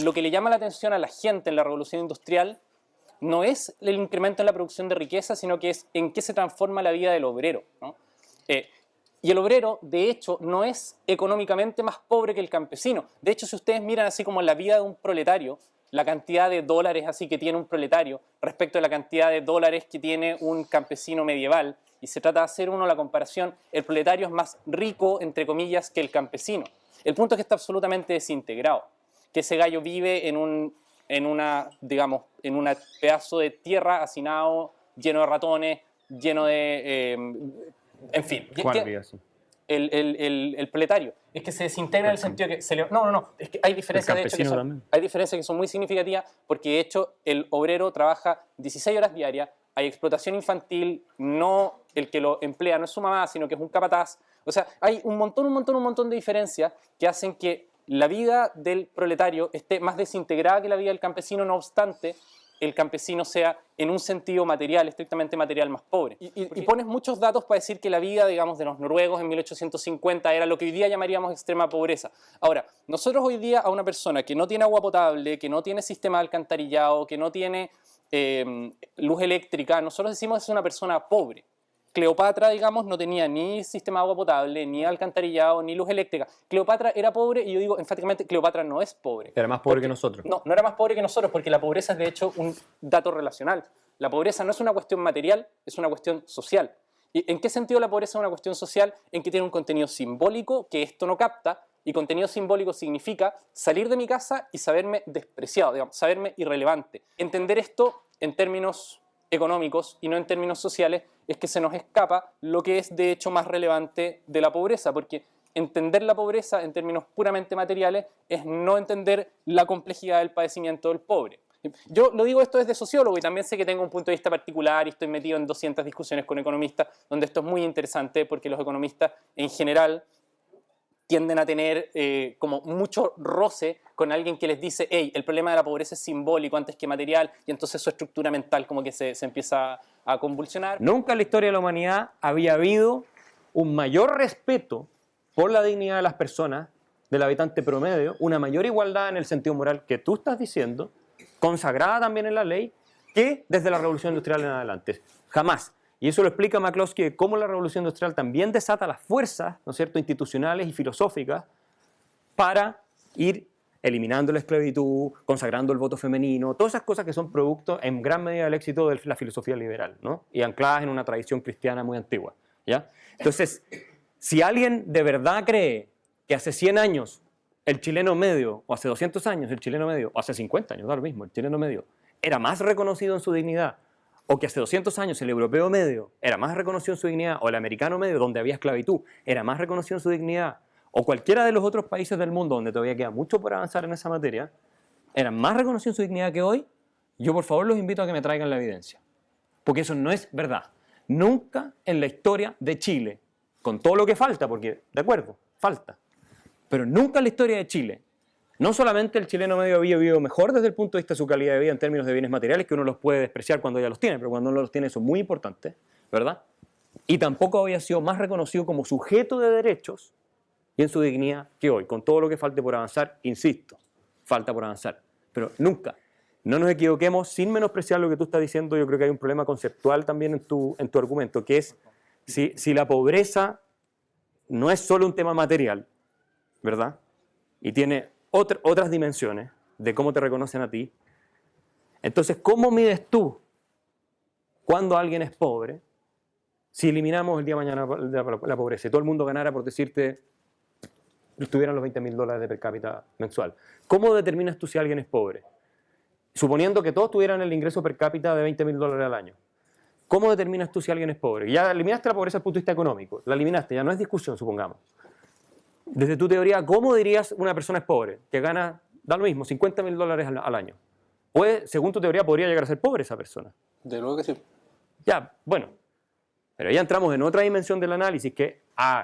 lo que le llama la atención a la gente en la revolución industrial no es el incremento en la producción de riqueza, sino que es en qué se transforma la vida del obrero, ¿no? Y el obrero, de hecho, no es económicamente más pobre que el campesino. De hecho, si ustedes miran así como la vida de un proletario, la cantidad de dólares así que tiene un proletario respecto a la cantidad de dólares que tiene un campesino medieval, y se trata de hacer uno la comparación, el proletario es más rico, entre comillas, que el campesino. El punto es que está absolutamente desintegrado, que ese gallo vive en un pedazo de tierra hacinado, lleno de ratones, lleno de... en fin. ¿Cuál vida, sí? El proletario. Es que se desintegra en el sentido que... No, es que hay diferencias, de hecho, hay diferencias que son muy significativas, porque de hecho el obrero trabaja 16 horas diarias, hay explotación infantil, no el que lo emplea no es su mamá, sino que es un capataz. O sea, hay un montón de diferencias que hacen que la vida del proletario esté más desintegrada que la vida del campesino, no obstante el campesino sea en un sentido material, estrictamente material, más pobre. Y pones muchos datos para decir que la vida, digamos, de los noruegos en 1850 era lo que hoy día llamaríamos extrema pobreza. Ahora, nosotros hoy día a una persona que no tiene agua potable, que no tiene sistema de alcantarillado, que no tiene luz eléctrica, nosotros decimos que es una persona pobre. Cleopatra, digamos, no tenía ni sistema de agua potable, ni alcantarillado, ni luz eléctrica. Cleopatra era pobre y yo digo enfáticamente, Cleopatra no es pobre. Era más pobre que nosotros. No era más pobre que nosotros porque la pobreza es de hecho un dato relacional. La pobreza no es una cuestión material, es una cuestión social. ¿Y en qué sentido la pobreza es una cuestión social? En que tiene un contenido simbólico que esto no capta, y contenido simbólico significa salir de mi casa y saberme despreciado, digamos, saberme irrelevante. Entender esto en términos económicos y no en términos sociales es que se nos escapa lo que es de hecho más relevante de la pobreza, porque entender la pobreza en términos puramente materiales es no entender la complejidad del padecimiento del pobre. Yo lo digo esto desde sociólogo y también sé que tengo un punto de vista particular y estoy metido en 200 discusiones con economistas donde esto es muy interesante porque los economistas en general tienden a tener como mucho roce con alguien que les dice, hey, el problema de la pobreza es simbólico antes que material, y entonces su estructura mental como que se empieza a convulsionar. Nunca en la historia de la humanidad había habido un mayor respeto por la dignidad de las personas, del habitante promedio, una mayor igualdad en el sentido moral que tú estás diciendo, consagrada también en la ley, que desde la Revolución Industrial en adelante. Jamás. Y eso lo explica McCloskey, de cómo la Revolución Industrial también desata las fuerzas, ¿no es cierto?, institucionales y filosóficas para ir eliminando la esclavitud, consagrando el voto femenino, todas esas cosas que son producto en gran medida del éxito de la filosofía liberal, ¿no? Y ancladas en una tradición cristiana muy antigua, ¿ya? Entonces, si alguien de verdad cree que hace 100 años el chileno medio, o hace 200 años el chileno medio, o hace 50 años, da lo mismo, el chileno medio, era más reconocido en su dignidad, o que hace 200 años el europeo medio era más reconocido en su dignidad, o el americano medio, donde había esclavitud, era más reconocido en su dignidad, o cualquiera de los otros países del mundo donde todavía queda mucho por avanzar en esa materia, eran más reconocidos en su dignidad que hoy, yo por favor los invito a que me traigan la evidencia. Porque eso no es verdad. Nunca en la historia de Chile, con todo lo que falta, porque, de acuerdo, falta, pero nunca en la historia de Chile, no solamente el chileno medio había vivido mejor desde el punto de vista de su calidad de vida en términos de bienes materiales, que uno los puede despreciar cuando ya los tiene, pero cuando no los tiene son muy importantes, ¿verdad? Y tampoco había sido más reconocido como sujeto de derechos y en su dignidad que hoy, con todo lo que falte por avanzar, insisto, falta por avanzar, pero nunca. No nos equivoquemos, sin menospreciar lo que tú estás diciendo, yo creo que hay un problema conceptual también en tu argumento, que es si la pobreza no es solo un tema material, ¿verdad? Y tiene otras dimensiones de cómo te reconocen a ti. Entonces, ¿cómo mides tú cuando alguien es pobre si eliminamos el día de mañana la pobreza y todo el mundo ganara, por decirte, tuvieran los $20.000 de per cápita mensual? ¿Cómo determinas tú si alguien es pobre? Suponiendo que todos tuvieran el ingreso per cápita de $20.000 al año. ¿Cómo determinas tú si alguien es pobre? Ya eliminaste la pobreza desde el punto de vista económico, la eliminaste, ya no es discusión, supongamos. Desde tu teoría, ¿cómo dirías una persona es pobre? Que gana, da lo mismo, $50.000 al año. Pues, según tu teoría, podría llegar a ser pobre esa persona. De luego que sí. Ya, bueno. Pero ya entramos en otra dimensión del análisis, que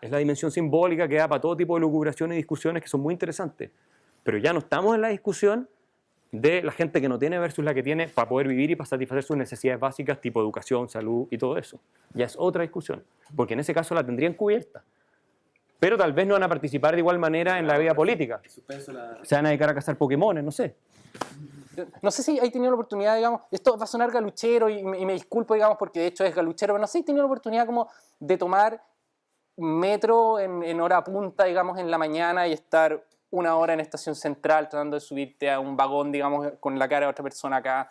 es la dimensión simbólica que da para todo tipo de lucubraciones y discusiones que son muy interesantes. Pero ya no estamos en la discusión de la gente que no tiene versus la que tiene para poder vivir y para satisfacer sus necesidades básicas, tipo educación, salud y todo eso. Ya es otra discusión, porque en ese caso la tendrían cubierta. pero tal vez no van a participar de igual manera en la vida política. Se van a dedicar a cazar Pokémones, no sé. No sé si he tenido la oportunidad, digamos, esto va a sonar galuchero y me disculpo, digamos, porque de hecho es galuchero, pero no sé si he tenido la oportunidad como de tomar metro en hora punta, digamos, en la mañana y estar una hora en estación central tratando de subirte a un vagón, digamos, con la cara de otra persona acá.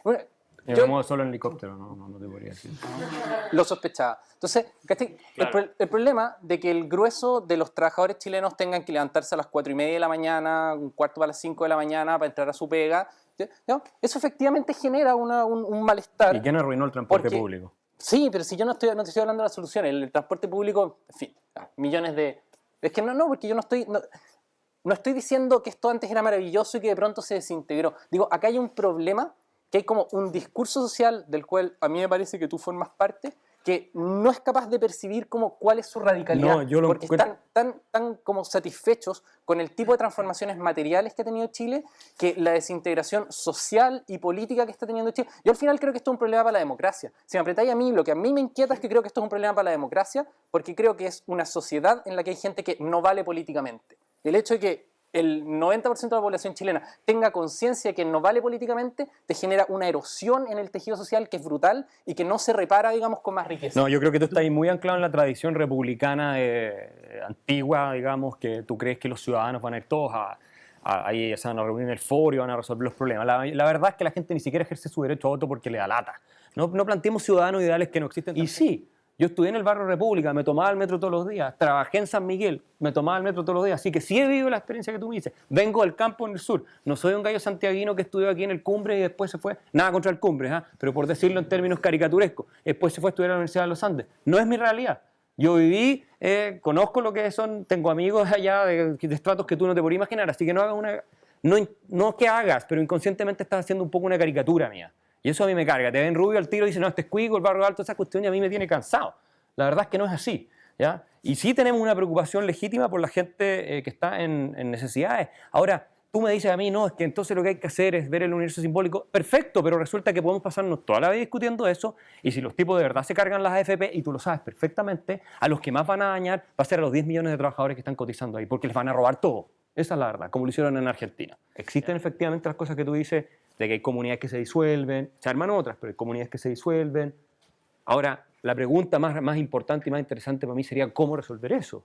Bueno, Yo me muevo solo en helicóptero, no te podría decir. lo sospechaba. Entonces, ¿cachai? Claro. El problema de que el grueso de los trabajadores chilenos tengan que levantarse a las 4:30 de la mañana, un cuarto para las 5 de la mañana para entrar a su pega, ¿no? Eso efectivamente genera un malestar. ¿Y quién arruinó el transporte porque, público? Sí, pero si yo no te estoy hablando de la solución, el transporte público, en fin, millones de... Es que no, porque yo no estoy diciendo que esto antes era maravilloso y que de pronto se desintegró. Digo, acá hay un problema, que hay como un discurso social del cual a mí me parece que tú formas parte, que no es capaz de percibir como cuál es su radicalidad, No, yo lo porque están tan como satisfechos con el tipo de transformaciones materiales que ha tenido Chile, que la desintegración social y política que está teniendo Chile. Yo al final creo que esto es un problema para la democracia. Si me apretáis a mí, lo que a mí me inquieta es que creo que esto es un problema para la democracia, porque creo que es una sociedad en la que hay gente que no vale políticamente. El hecho de que el 90% de la población chilena tenga conciencia de que no vale políticamente, te genera una erosión en el tejido social que es brutal y que no se repara, digamos, con más riqueza. No, yo creo que tú estás ahí muy anclado en la tradición republicana antigua, digamos, que tú crees que los ciudadanos van a ir todos ahí se van a reunir en el foro y van a resolver los problemas. La verdad es que la gente ni siquiera ejerce su derecho a voto porque le da lata. No planteemos ciudadanos ideales que no existen. Y sí, yo estudié en el barrio República, me tomaba el metro todos los días, trabajé en San Miguel, me tomaba el metro todos los días, así que sí he vivido la experiencia que tú me dices. Vengo del campo en el sur, no soy un gallo santiaguino que estudió aquí en el Cumbre y después se fue, nada contra el Cumbre, pero por decirlo en términos caricaturescos, después se fue a estudiar a la Universidad de los Andes. No es mi realidad. Yo viví, conozco lo que son, tengo amigos allá de estratos que tú no te podrías imaginar, así que no hagas una... No que hagas, pero inconscientemente estás haciendo un poco una caricatura mía. Y eso a mí me carga. Te ven rubio al tiro y dicen, no, este es cuico, el barrio alto, esa cuestión, y a mí me tiene cansado. La verdad es que no es así, ¿ya? Y sí tenemos una preocupación legítima por la gente que está en necesidades. Ahora, tú me dices a mí, no, es que entonces lo que hay que hacer es ver el universo simbólico. Perfecto, pero resulta que podemos pasarnos toda la vida discutiendo eso, y si los tipos de verdad se cargan las AFP, y tú lo sabes perfectamente, a los que más van a dañar va a ser a los 10 millones de trabajadores que están cotizando ahí, porque les van a robar todo. Esa es la verdad, como lo hicieron en Argentina. Existen efectivamente las cosas que tú dices, de que hay comunidades que se disuelven, se arman otras, pero hay comunidades que se disuelven. Ahora, la pregunta más importante y más interesante para mí sería cómo resolver eso,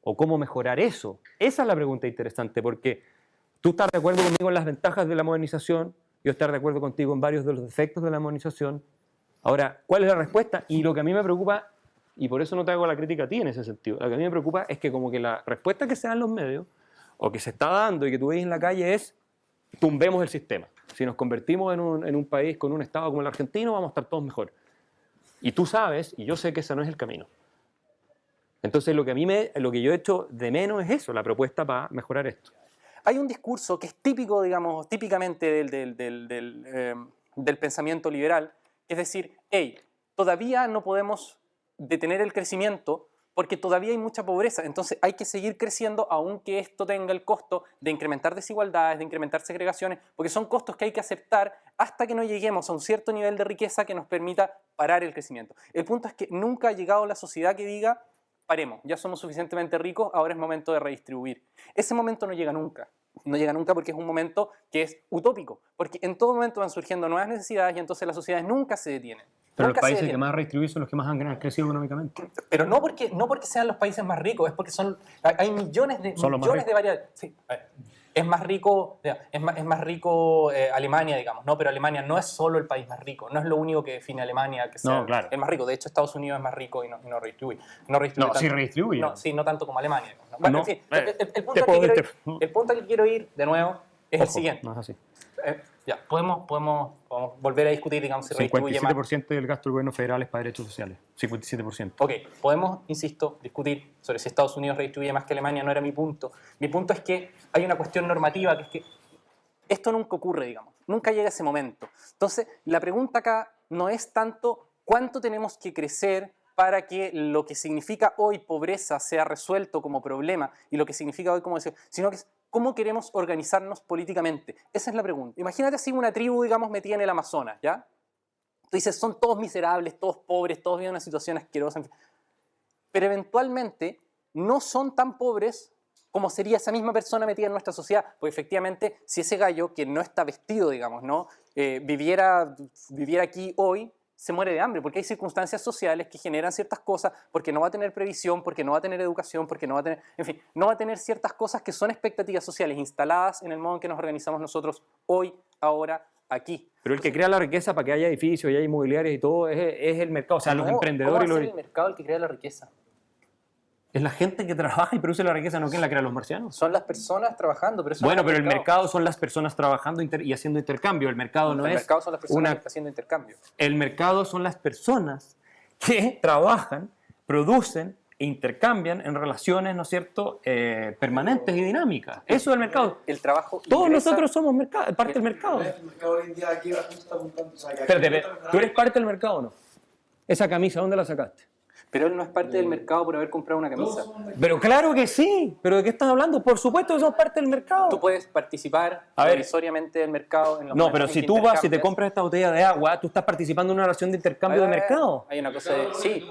o cómo mejorar eso. Esa es la pregunta interesante, porque tú estás de acuerdo conmigo en las ventajas de la modernización, yo estar de acuerdo contigo en varios de los defectos de la modernización. Ahora, ¿cuál es la respuesta? Y lo que a mí me preocupa, y por eso no te hago la crítica a ti en ese sentido, lo que a mí me preocupa es que como que la respuesta que se da en los medios, o que se está dando y que tú ves en la calle es, tumbemos el sistema. Si nos convertimos en un país con un Estado como el argentino, vamos a estar todos mejor. Y tú sabes, y yo sé que ese no es el camino. Entonces lo que yo he hecho de menos es eso, la propuesta para mejorar esto. Hay un discurso que es típico, digamos, típicamente del pensamiento liberal, que es decir, hey, todavía no podemos detener el crecimiento porque todavía hay mucha pobreza, entonces hay que seguir creciendo aunque esto tenga el costo de incrementar desigualdades, de incrementar segregaciones, porque son costos que hay que aceptar hasta que no lleguemos a un cierto nivel de riqueza que nos permita parar el crecimiento. El punto es que nunca ha llegado la sociedad que diga, paremos, ya somos suficientemente ricos, ahora es momento de redistribuir. Ese momento no llega nunca. No llega nunca porque es un momento que es utópico, porque en todo momento van surgiendo nuevas necesidades y entonces las sociedades nunca se detienen. Pero los países que más redistribuyen son los que más han crecido económicamente. Pero no porque sean los países más ricos, es porque hay millones de variables. Sí, es más rico Alemania, digamos, ¿no? Pero Alemania no es solo el país más rico, no es lo único que define Alemania que sea el más rico. De hecho, Estados Unidos es más rico y no redistribuye. Sí redistribuye. No, sí, no tanto como Alemania. Digamos, ¿no? Bueno, en fin, el punto al que quiero ir de nuevo es el siguiente. No es así. Ya, podemos volver a discutir, digamos, si redistribuye más. 57% del gasto del gobierno federal es para derechos sociales. 57%. Ok, podemos, insisto, discutir sobre si Estados Unidos redistribuye más que Alemania, no era mi punto. Mi punto es que hay una cuestión normativa que es que esto nunca ocurre, digamos, nunca llega ese momento. Entonces, la pregunta acá no es tanto cuánto tenemos que crecer para que lo que significa hoy pobreza sea resuelto como problema y lo que significa hoy como deseo, sino que es cómo queremos organizarnos políticamente. Esa es la pregunta. Imagínate así una tribu, digamos, metida en el Amazonas, ¿ya? Tú dices, son todos miserables, todos pobres, todos viven en una situación asquerosa. Pero eventualmente no son tan pobres como sería esa misma persona metida en nuestra sociedad. Pues efectivamente, si ese gallo que no está vestido, digamos, ¿no? viviera aquí hoy, se muere de hambre, porque hay circunstancias sociales que generan ciertas cosas, porque no va a tener previsión, porque no va a tener educación, porque no va a tener, en fin, no va a tener ciertas cosas que son expectativas sociales instaladas en el modo en que nos organizamos nosotros hoy, ahora, aquí. Pero el que crea la riqueza para que haya edificios y haya inmobiliarios y todo es el mercado, o sea, los emprendedores. ¿Cómo va a ser el mercado el que crea la riqueza? Es la gente que trabaja y produce la riqueza, ¿no? ¿Quién la crea? ¿Los marcianos? Son las personas trabajando, pero eso Bueno, no es pero el mercado son las personas trabajando y haciendo intercambio. El mercado no el es mercado son las personas una... que están haciendo intercambio. El mercado son las personas que trabajan, producen e intercambian en relaciones, ¿no es cierto?, permanentes y dinámicas. Eso es el mercado. El trabajo Todos ingresa- nosotros somos parte del mercado. El mercado hoy en día aquí la gente está apuntando. O sea, que aquí Espérate, está mejorando. ¿tú eres parte del mercado o no? Esa camisa, ¿dónde la sacaste? Pero él no es parte del mercado por haber comprado una camisa. Todos somos de aquí. Pero claro que sí. ¿Pero de qué estás hablando? Por supuesto que somos parte del mercado. Tú puedes participar A ver. provisoriamente del mercado en los No, momentos pero en si que tú vas y te intercambias. compras esta botella de agua, tú estás participando en una relación de intercambio de mercado. Hay una cosa de... Sí,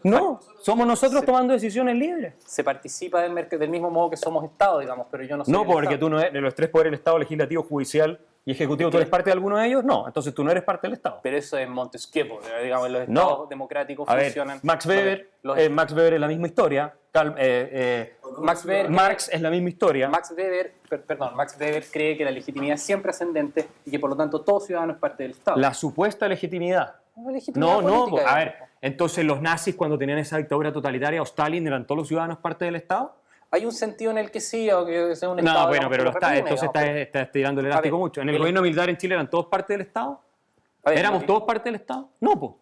No, somos nosotros tomando decisiones libres. se participa del mismo modo que somos Estado, digamos, pero yo no soy No, el porque Estado. tú no eres de los tres poderes del Estado, legislativo, judicial y ejecutivo, ¿tú eres parte de alguno de ellos? No, entonces tú no eres parte del Estado. Pero eso es Montesquieu, digamos, los No. estados democráticos A ver, funcionan... Max Weber es la misma historia, Max Weber... Marx es la misma historia. Max Weber cree que la legitimidad es siempre ascendente y que por lo tanto todo ciudadano es parte del Estado. La supuesta legitimidad. La legitimidad No, política, a ver, entonces los nazis cuando tenían esa dictadura totalitaria o Stalin, ¿eran todos los ciudadanos parte del Estado? Hay un sentido en el que sí, o que es un Estado... No, bueno, digamos, pero que lo reprime, entonces digamos, estás estirando el elástico ver, mucho. ¿En el el- gobierno militar en Chile eran todos parte del Estado? a ver, ¿Éramos todos parte del Estado? No, pues.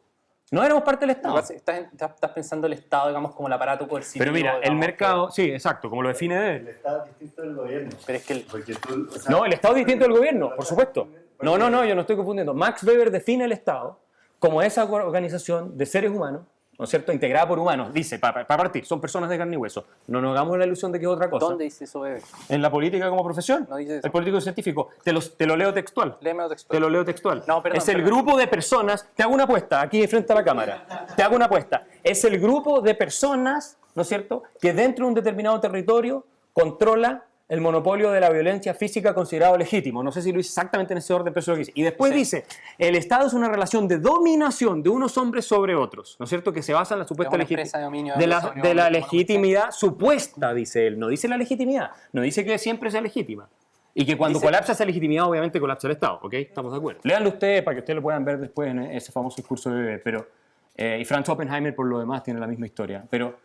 No éramos parte del lo que Estado. pasa es que estás pensando el Estado, digamos, como el aparato coercitivo. Pero mira, el digamos, mercado, sí, exacto, como lo define El él. Estado es distinto del gobierno. Pero es que Porque tú, o sea, No, el Estado es distinto del gobierno, por supuesto. No, yo no estoy confundiendo. Max Weber define el Estado como esa organización de seres humanos, ¿no es cierto?, integrada por humanos. Dice, para partir, son personas de carne y hueso. No nos hagamos la ilusión de que es otra cosa. ¿dónde dice eso, Weber? En la política como profesión, No dice eso. el político científico. Te lo leo textual. Léemelo textual. Te lo leo textual. No, perdón, es el perdón. grupo de personas, te hago una apuesta aquí frente a la cámara, te hago una apuesta. Es el grupo de personas, ¿no es cierto?, que dentro de un determinado territorio controla el monopolio de la violencia física considerado legítimo. No sé si lo hice exactamente en ese orden, pero eso es lo que dice. Y después Sí. dice, el Estado es una relación de dominación de unos hombres sobre otros, ¿no es cierto?, que se basa en la supuesta Es una empresa de dominio de de la, hombres sobre de la hombres, legitimidad supuesta, dice él. No dice la legitimidad, no dice que siempre sea legítima. Y que cuando Dice- colapsa esa legitimidad, obviamente colapsa el Estado, ¿ok? Estamos de acuerdo. Léanlo ustedes para que ustedes lo puedan ver después en ese famoso discurso de Weber. Pero, y Franz Oppenheimer, por lo demás, tiene la misma historia. Pero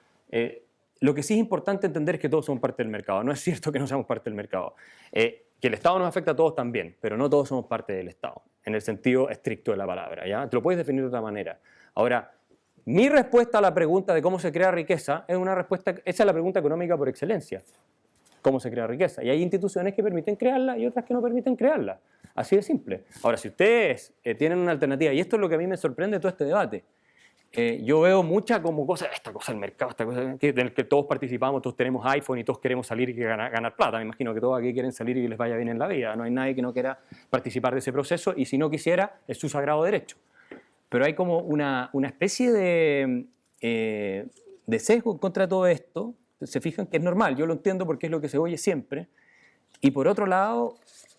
lo que sí es importante entender es que todos somos parte del mercado. No es cierto que no seamos parte del mercado. Que el Estado nos afecta a todos también, pero no todos somos parte del Estado, en el sentido estricto de la palabra, ¿ya? Te lo puedes definir de otra manera. Ahora, mi respuesta a la pregunta de cómo se crea riqueza es una respuesta, esa es la pregunta económica por excelencia. ¿Cómo se crea riqueza? Y hay instituciones que permiten crearla y otras que no permiten crearla. Así de simple. Ahora, si ustedes tienen una alternativa, y esto es lo que a mí me sorprende de todo este debate, yo veo mucha como cosa, esta cosa del mercado, esta cosa del que todos participamos, todos tenemos iPhone y todos queremos salir y ganar plata. Me imagino que todos aquí quieren salir y que les vaya bien en la vida. No hay nadie que no quiera participar de ese proceso y si no quisiera, es su sagrado derecho. Pero hay como una especie de sesgo contra todo esto. Se fijan que es normal, yo lo entiendo porque es lo que se oye siempre. Y por otro lado,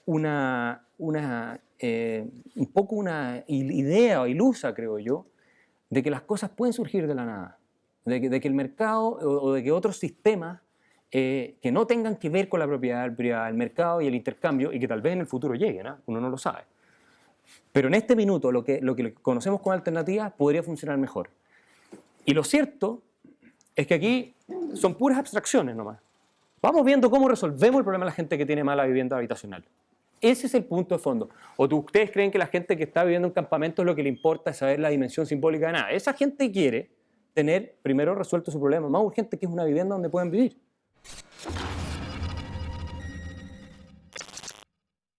un poco una idea ilusa, creo yo, de que las cosas pueden surgir de la nada, de que el mercado o de que otros sistemas que no tengan que ver con la propiedad privada, el mercado y el intercambio, y que tal vez en el futuro lleguen, ¿eh? Uno no lo sabe. Pero en este minuto lo que conocemos como alternativas podría funcionar mejor. Y lo cierto es que aquí son puras abstracciones nomás. Vamos viendo cómo resolvemos el problema de la gente que tiene mala vivienda habitacional. Ese es el punto de fondo. ¿O ustedes creen que la gente que está viviendo en campamentos lo que le importa es saber la dimensión simbólica de nada? Esa gente quiere tener primero resuelto su problema más urgente, que es una vivienda donde puedan vivir.